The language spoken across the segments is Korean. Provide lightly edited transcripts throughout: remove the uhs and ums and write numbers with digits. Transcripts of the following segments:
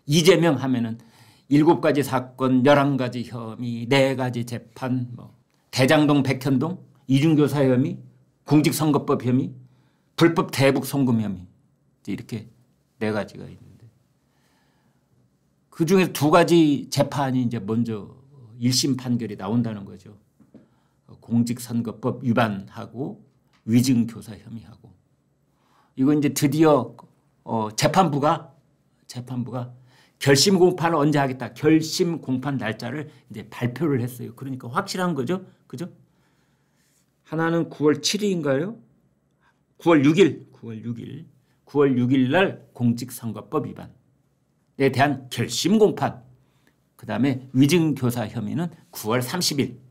이재명 하면은 7가지 사건, 11가지 혐의, 4가지 재판, 대장동, 백현동, 이중교사 혐의, 공직선거법 혐의, 불법 대북 송금 혐의, 이렇게 4가지가 있는데 그 중에서 2가지 재판이 이제 먼저 1심 판결이 나온다는 거죠. 공직선거법 위반하고 위증교사 혐의하고. 이거 이제 드디어 재판부가 결심 공판을 언제 하겠다. 결심 공판 날짜를 이제 발표를 했어요. 그러니까 확실한 거죠. 그죠? 하나는 9월 7일인가요? 9월 6일 날 공직선거법 위반에 대한 결심 공판. 그 다음에 위증교사 혐의는 9월 30일.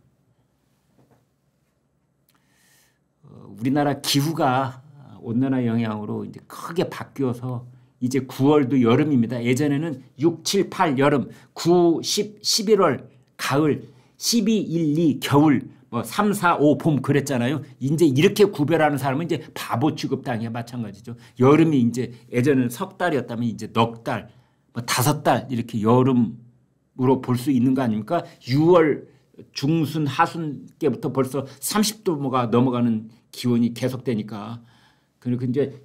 우리나라 기후가 온난화 영향으로 이제 크게 바뀌어서 이제 9월도 여름입니다. 예전에는 6, 7, 8 여름, 9, 10, 11월 가을, 12, 1, 2 겨울, 3, 4, 5 봄 그랬잖아요. 이제 이렇게 구별하는 사람은 이제 바보 취급당해 마찬가지죠. 여름이 이제 예전에는 석 달이었다면 이제 넉 달, 5달 이렇게 여름으로 볼 수 있는 거 아닙니까? 6월 중순 하순께부터 벌써 30도가 넘어가는 기온이 계속되니까. 그리고 이제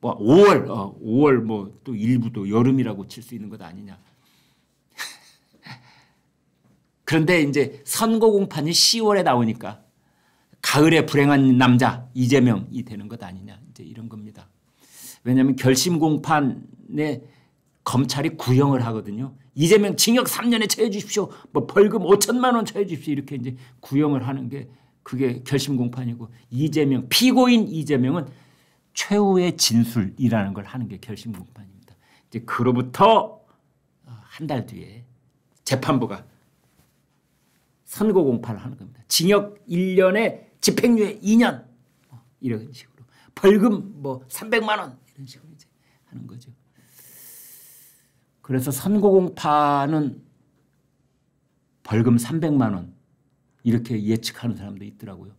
5월 또 일부도 여름이라고 칠 수 있는 것 아니냐. 그런데 이제 선거 공판이 10월에 나오니까 가을에 불행한 남자 이재명이 되는 것 아니냐. 이제 이런 겁니다. 왜냐하면 결심 공판에 검찰이 구형을 하거든요. 이재명 징역 3년에 처해 주십시오. 벌금 5천만 원 처해 주십시오. 이렇게 이제 구형을 하는 게 그게 결심 공판이고 이재명 피고인 이재명은 최후의 진술이라는 걸 하는 게 결심 공판입니다. 이제 그로부터 한 달 뒤에 재판부가 선고 공판을 하는 겁니다. 징역 1년에 집행유예 2년 이런 식으로 벌금 300만 원 이런 식으로 이제 하는 거죠. 그래서 선고 공판은 벌금 300만 원 이렇게 예측하는 사람도 있더라고요.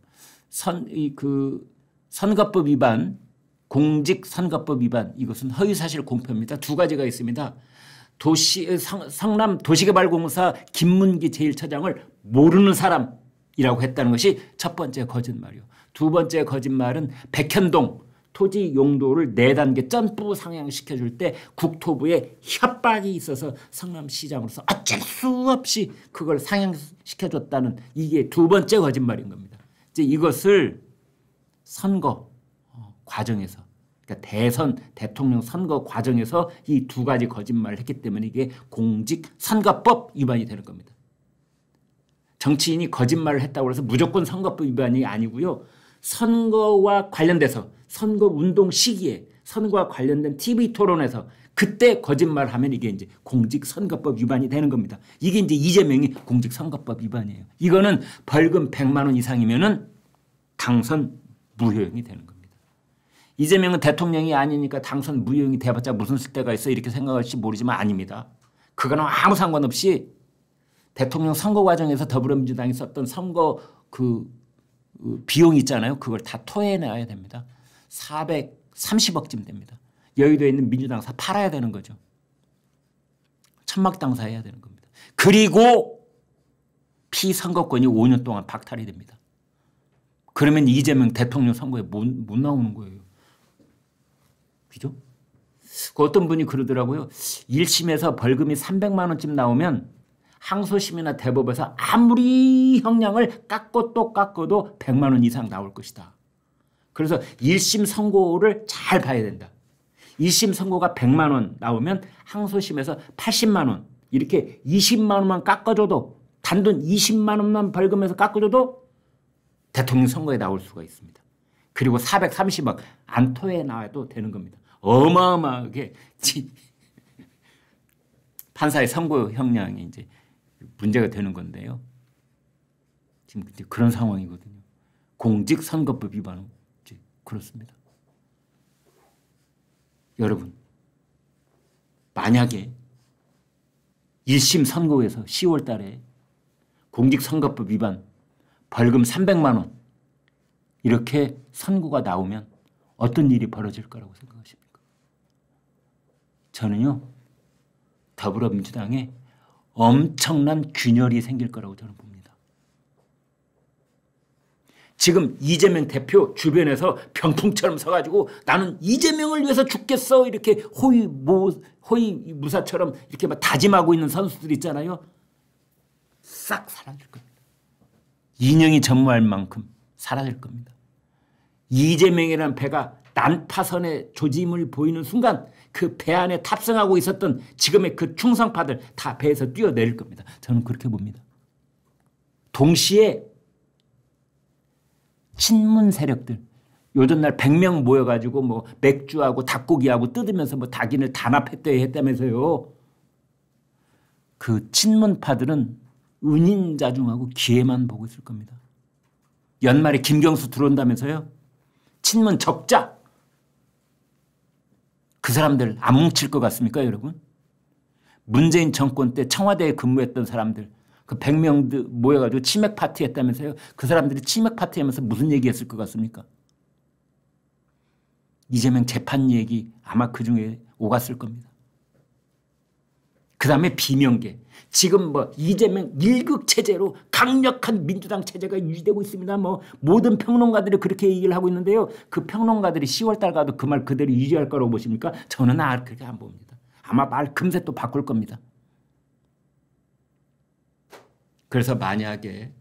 선거법 위반, 공직선거법 위반 이것은 허위사실 공표입니다. 2가지가 있습니다. 성남 도시개발공사 김문기 제1차장을 모르는 사람이라고 했다는 것이 첫 번째 거짓말이요. 2번째 거짓말은 백현동 토지 용도를 4단계 점프 상향시켜줄 때 국토부에 협박이 있어서 성남시장으로서 어쩔 수 없이 그걸 상향시켜줬다는 이게 2번째 거짓말인 겁니다. 이제 이것을 선거 과정에서 그러니까 대선 대통령 선거 과정에서 이 2가지 거짓말을 했기 때문에 이게 공직선거법 위반이 되는 겁니다. 정치인이 거짓말을 했다고 해서 무조건 선거법 위반이 아니고요. 선거와 관련돼서 선거운동 시기에 선거와 관련된 TV 토론에서 그때 거짓말하면 이게 이제 공직선거법 위반이 되는 겁니다. 이게 이제 이재명이 공직선거법 위반이에요. 이거는 벌금 100만 원 이상이면은 당선 무효형이 되는 겁니다. 이재명은 대통령이 아니니까 당선 무효형이 돼봤자 무슨 쓸데가 있어 이렇게 생각할지 모르지만 아닙니다. 그거는 아무 상관없이 대통령 선거 과정에서 더불어민주당이 썼던 선거 비용이 있잖아요. 그걸 다 토해내야 됩니다. 430억쯤 됩니다. 여의도에 있는 민주당사 팔아야 되는 거죠. 천막당사 해야 되는 겁니다. 그리고 피선거권이 5년 동안 박탈이 됩니다. 그러면 이재명 대통령 선거에 못 나오는 거예요. 그죠? 어떤 분이 그러더라고요. 1심에서 벌금이 300만 원쯤 나오면 항소심이나 대법에서 아무리 형량을 깎고 또 깎아도 100만 원 이상 나올 것이다. 그래서 1심 선고를 잘 봐야 된다. 1심 선고가 100만 원 나오면 항소심에서 80만 원 이렇게 20만 원만 깎아줘도 단돈 20만 원만 벌금에서 깎아줘도 대통령 선거에 나올 수가 있습니다. 그리고 430억 안 토해 나와도 되는 겁니다. 어마어마하게 판사의 선고 형량이 이제 문제가 되는 건데요. 지금 그런 상황이거든요. 공직선거법 위반은 그렇습니다. 여러분, 만약에 1심 선고에서 10월 달에 공직선거법 위반 벌금 300만 원 이렇게 선고가 나오면 어떤 일이 벌어질 거라고 생각하십니까? 저는요. 더불어민주당에 엄청난 균열이 생길 거라고 저는 봅니다. 지금 이재명 대표 주변에서 병풍처럼 서가지고 나는 이재명을 위해서 죽겠어 이렇게 호위무사처럼 이렇게 막 다짐하고 있는 선수들 있잖아요. 싹 사라질 겁니다. 인형이 전무할 만큼 사라질 겁니다. 이재명이라는 배가 난파선의 조짐을 보이는 순간 그 배 안에 탑승하고 있었던 지금의 그 충성파들 다 배에서 뛰어내릴 겁니다. 저는 그렇게 봅니다. 동시에 친문 세력들 요즘날 100명 모여가지고 뭐 맥주하고 닭고기하고 뜯으면서 뭐 닭인을 단합했대 했다면서요. 그 친문파들은 은인자중하고 기회만 보고 있을 겁니다. 연말에 김경수 들어온다면서요. 친문 적자. 그 사람들 안 뭉칠 것 같습니까 여러분? 문재인 정권 때 청와대에 근무했던 사람들 그 100명 모여가지고 치맥 파티 했다면서요. 그 사람들이 치맥 파티 하면서 무슨 얘기했을 것 같습니까? 이재명 재판 얘기 아마 그중에 오갔을 겁니다. 그 다음에 비명계. 지금 뭐 이재명 1급 체제로 강력한 민주당 체제가 유지되고 있습니다. 뭐 모든 평론가들이 그렇게 얘기를 하고 있는데요. 그 평론가들이 10월 달 가도 그 말 그대로 유지할 거라고 보십니까? 저는 그렇게 안 봅니다. 아마 말 금세 또 바꿀 겁니다. 그래서 만약에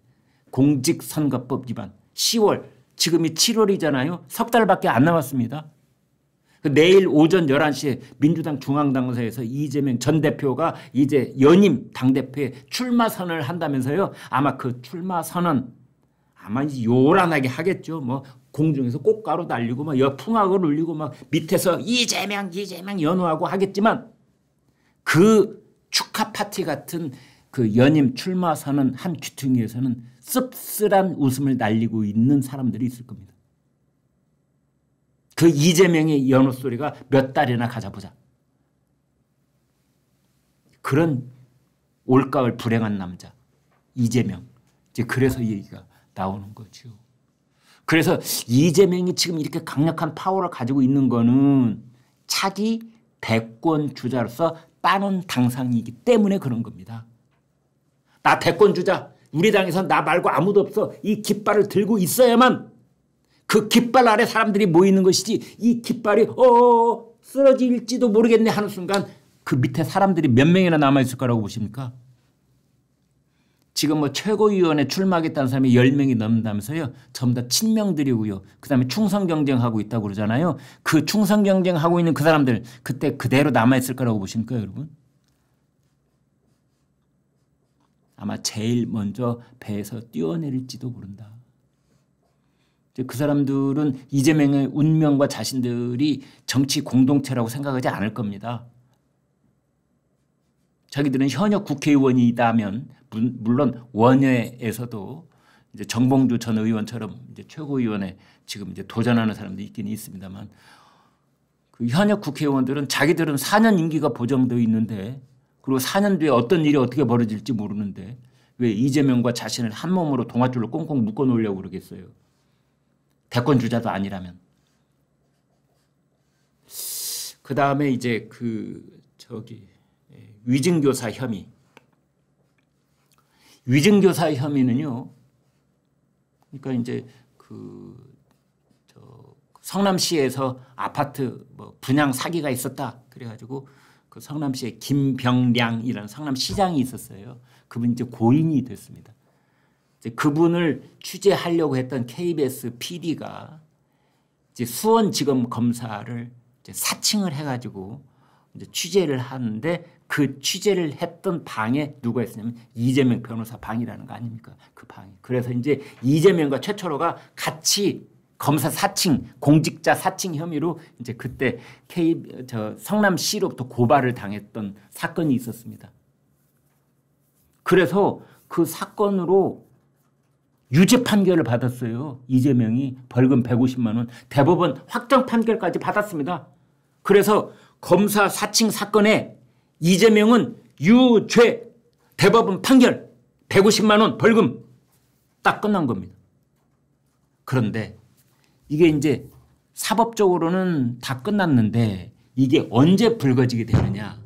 공직선거법 위반 10월 지금이 7월이잖아요. 석 달밖에 안 남았습니다. 내일 오전 11시에 민주당 중앙당사에서 이재명 전 대표가 이제 연임 당대표에 출마 선언을 한다면서요. 아마 그 출마 선언 아마 요란하게 하겠죠. 뭐 공중에서 꽃가루 날리고 막 풍악을 울리고 막 밑에서 이재명 연호하고 하겠지만 그 축하 파티 같은 그 연임 출마 선언 한 귀퉁이에서는 씁쓸한 웃음을 날리고 있는 사람들이 있을 겁니다. 그 이재명의 연호 소리가 몇 달이나 가자보자. 그런 올가을 불행한 남자 이재명. 이제 그래서 이 얘기가 나오는 거죠. 그래서 이재명이 지금 이렇게 강력한 파워를 가지고 있는 거는 차기 대권 주자로서 따놓은 당상이기 때문에 그런 겁니다. 나 대권 주자. 우리 당에서 나 말고 아무도 없어. 이 깃발을 들고 있어야만 그 깃발 아래 사람들이 모이는 것이지 이 깃발이 쓰러질지도 모르겠네 하는 순간 그 밑에 사람들이 몇 명이나 남아있을 거라고 보십니까? 지금 뭐 최고위원회 출마하겠다는 사람이 10명이 넘는다면서요. 전부 다 친명들이고요. 그다음에 충성 경쟁하고 있다고 그러잖아요. 그 충성 경쟁하고 있는 그 사람들 그때 그대로 남아있을 거라고 보십니까 여러분? 아마 제일 먼저 배에서 뛰어내릴지도 모른다. 그 사람들은 이재명의 운명과 자신들이 정치 공동체라고 생각하지 않을 겁니다. 자기들은 현역 국회의원이다면 물론 원외에서도 이제 정봉주 전 의원처럼 이제 최고위원회 지금 이제 도전하는 사람도 있긴 있습니다만 그 현역 국회의원들은 자기들은 4년 임기가 보장되어 있는데 그리고 4년 뒤에 어떤 일이 어떻게 벌어질지 모르는데 왜 이재명과 자신을 한 몸으로 동아줄로 꽁꽁 묶어 놓으려고 그러겠어요. 대권 주자도 아니라면. 그 다음에 이제 위증교사 혐의. 위증교사 혐의는요. 그러니까 이제 성남시에서 아파트 분양 사기가 있었다. 그래가지고 그 성남시에 김병량이라는 성남시장이 있었어요. 그분이 이제 고인이 됐습니다. 이제 그분을 취재하려고 했던 KBS PD가 이제 수원지검 검사를 이제 사칭을 해가지고 이제 취재를 하는데 그 취재를 했던 방에 누가 있었냐면 이재명 변호사 방이라는 거 아닙니까? 그 방이. 그래서 이제 이재명과 최철호가 같이 검사 사칭, 공직자 사칭 혐의로 이제 그때 성남시로부터 고발을 당했던 사건이 있었습니다. 그래서 그 사건으로 유죄 판결을 받았어요. 이재명이 벌금 150만 원. 대법원 확정 판결까지 받았습니다. 그래서 검사 사칭 사건에 이재명은 유죄 대법원 판결 150만 원 벌금 딱 끝난 겁니다. 그런데 이게 이제 사법적으로는 다 끝났는데 이게 언제 불거지게 되느냐.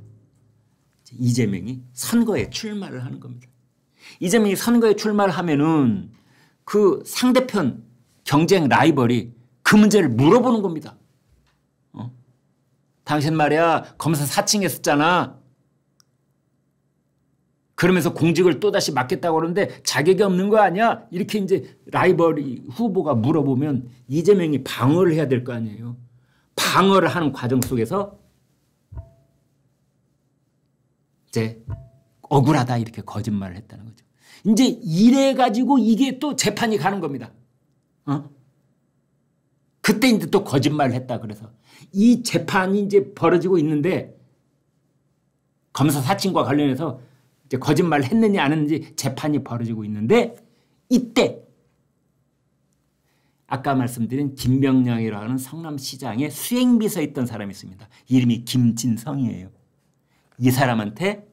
이재명이 선거에 출마를 하는 겁니다. 이재명이 선거에 출마를 하면은 그 상대편 경쟁 라이벌이 그 문제를 물어보는 겁니다. 당신 말이야 검사 사칭했었잖아. 그러면서 공직을 또다시 맡겠다고 그러는데 자격이 없는 거 아니야? 이렇게 이제 라이벌이 후보가 물어보면 이재명이 방어를 해야 될 거 아니에요. 방어를 하는 과정 속에서 이제 억울하다 이렇게 거짓말을 했다는 거죠. 이제 이래 가지고 이게 또 재판이 가는 겁니다. 그때 이제 또 거짓말을 했다 그래서 이 재판이 이제 벌어지고 있는데 검사 사칭과 관련해서 이제 거짓말을 했느냐 안 했는지 재판이 벌어지고 있는데 이때 아까 말씀드린 김명량이라고 하는 성남시장의 수행비서에 있던 사람이 있습니다. 이름이 김진성이에요. 이 사람한테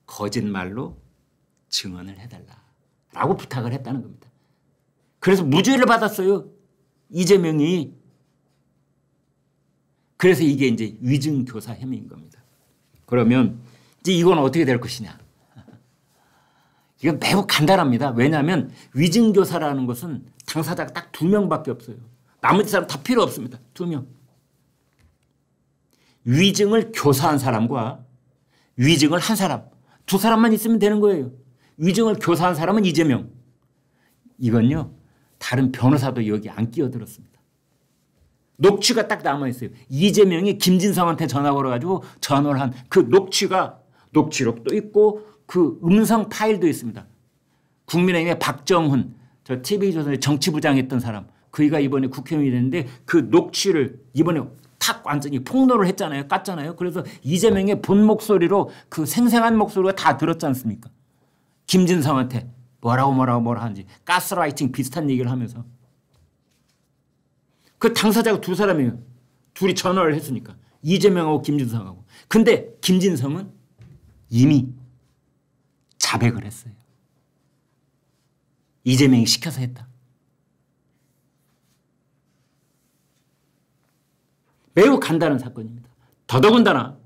거짓말로 증언을 해달라라고 부탁을 했다는 겁니다. 그래서 무죄를 받았어요. 이재명이. 그래서 이게 이제 위증교사 혐의인 겁니다. 그러면 이제 이건 어떻게 될 것이냐. 이건 매우 간단합니다. 왜냐하면 위증교사라는 것은 당사자가 딱 2명밖에 없어요. 나머지 사람 다 필요 없습니다. 2명. 위증을 교사한 사람과 위증을 한 사람. 2사람만 있으면 되는 거예요. 위증을 교사한 사람은 이재명. 이건요. 다른 변호사도 여기 안 끼어들었습니다. 녹취가 딱 남아있어요. 이재명이 김진성한테 전화 걸어가지고 전화를 한 그 녹취록도 있고 그 음성 파일도 있습니다. 국민의힘의 박정훈, 저 TV조선의 정치부장 했던 사람, 그이가 이번에 국회의원이 됐는데 그 녹취를 이번에 탁 완전히 폭로를 했잖아요. 깠잖아요. 그래서 이재명의 본 목소리로 그 생생한 목소리가 다 들었지 않습니까? 김진성한테 뭐라 하는지 가스라이팅 비슷한 얘기를 하면서 그 당사자가 2사람이에요. 둘이 전화를 했으니까 이재명하고 김진성하고. 근데 김진성은 이미 자백을 했어요. 이재명이 시켜서 했다. 매우 간단한 사건입니다. 더더군다나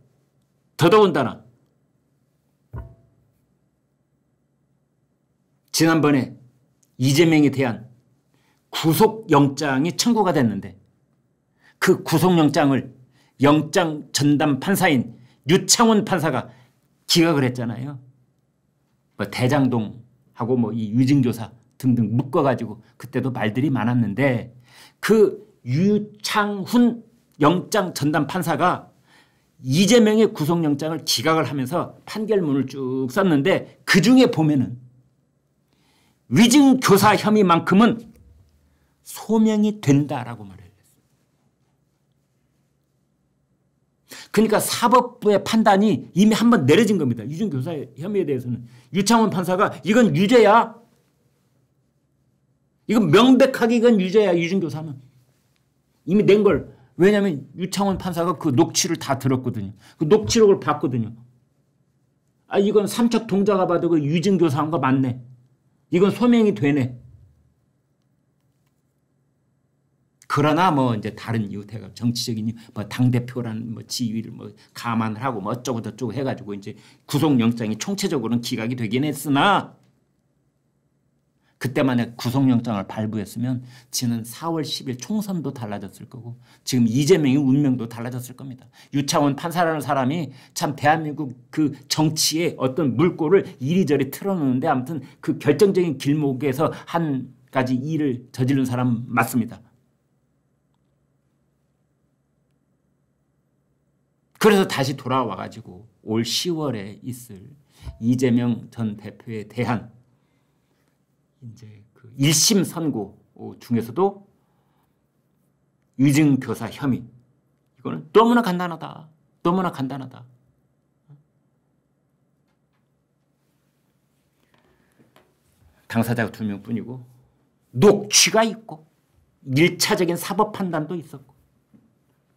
지난번에 이재명에 대한 구속영장이 청구가 됐는데 그 구속영장을 영장 전담 판사인 유창훈 판사가 기각을 했잖아요. 뭐 대장동하고 뭐 이 위증교사 등등 묶어가지고 그때도 말들이 많았는데 그 유창훈 영장 전담 판사가 이재명의 구속영장을 기각을 하면서 판결문을 쭉 썼는데 그중에 보면은 위증교사 혐의만큼은 소명이 된다라고 말을 했어요. 그러니까 사법부의 판단이 이미 한번 내려진 겁니다. 위증교사 혐의에 대해서는. 유창훈 판사가 이건 유죄야. 이건 명백하게 이건 유죄야. 위증교사는. 이미 낸 걸. 왜냐하면 유창훈 판사가 그 녹취를 다 들었거든요. 그 녹취록을 봤거든요. 아 이건 삼척 동자가 봐도 그 위증교사한 거 맞네. 이건 소명이 되네. 그러나 뭐 이제 다른 이유 대가 정치적인 이유, 뭐 당대표라는 뭐 지위를 뭐 감안을 하고 뭐 어쩌고 저쩌고 해가지고 이제 구속영장이 총체적으로는 기각이 되긴 했으나 그때 만약 구속영장을 발부했으면 지난 4월 10일 총선도 달라졌을 거고 지금 이재명의 운명도 달라졌을 겁니다. 유창훈 판사라는 사람이 참 대한민국 그 정치의 어떤 물꼬를 이리저리 틀어놓는데 아무튼 그 결정적인 길목에서 한 가지 일을 저지른 사람 맞습니다. 그래서 다시 돌아와가지고 올 10월에 있을 이재명 전 대표에 대한 이제 그 1심 선고 중에서도 위증교사 혐의 이거는 너무나 간단하다. 너무나 간단하다. 당사자가 2명뿐이고 녹취가 있고 1차적인 사법 판단도 있었고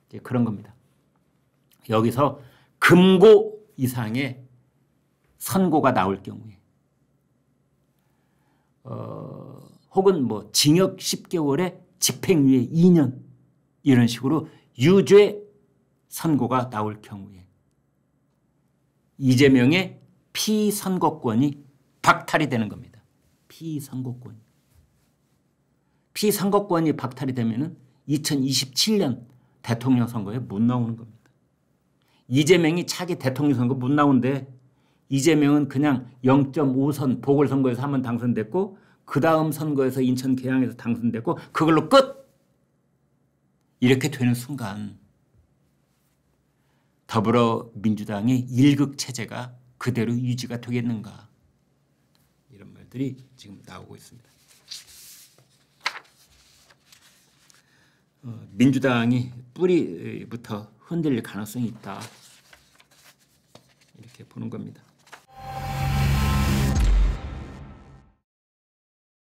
이제 그런 겁니다. 여기서 금고 이상의 선고가 나올 경우에 혹은 뭐 징역 10개월에 집행유예 2년 이런 식으로 유죄 선고가 나올 경우에 이재명의 피선거권이 박탈이 되는 겁니다. 피선거권이. 피선거권이 박탈이 되면은 2027년 대통령 선거에 못 나오는 겁니다. 이재명이 차기 대통령 선거 못 나오는데 이재명은 그냥 0.5선 보궐선거에서 한번 당선됐고 그 다음 선거에서 인천 계양에서 당선됐고 그걸로 끝! 이렇게 되는 순간 더불어민주당의 일극 체제가 그대로 유지가 되겠는가 이런 말들이 지금 나오고 있습니다. 민주당이 뿌리부터 흔들릴 가능성이 있다 이렇게 보는 겁니다.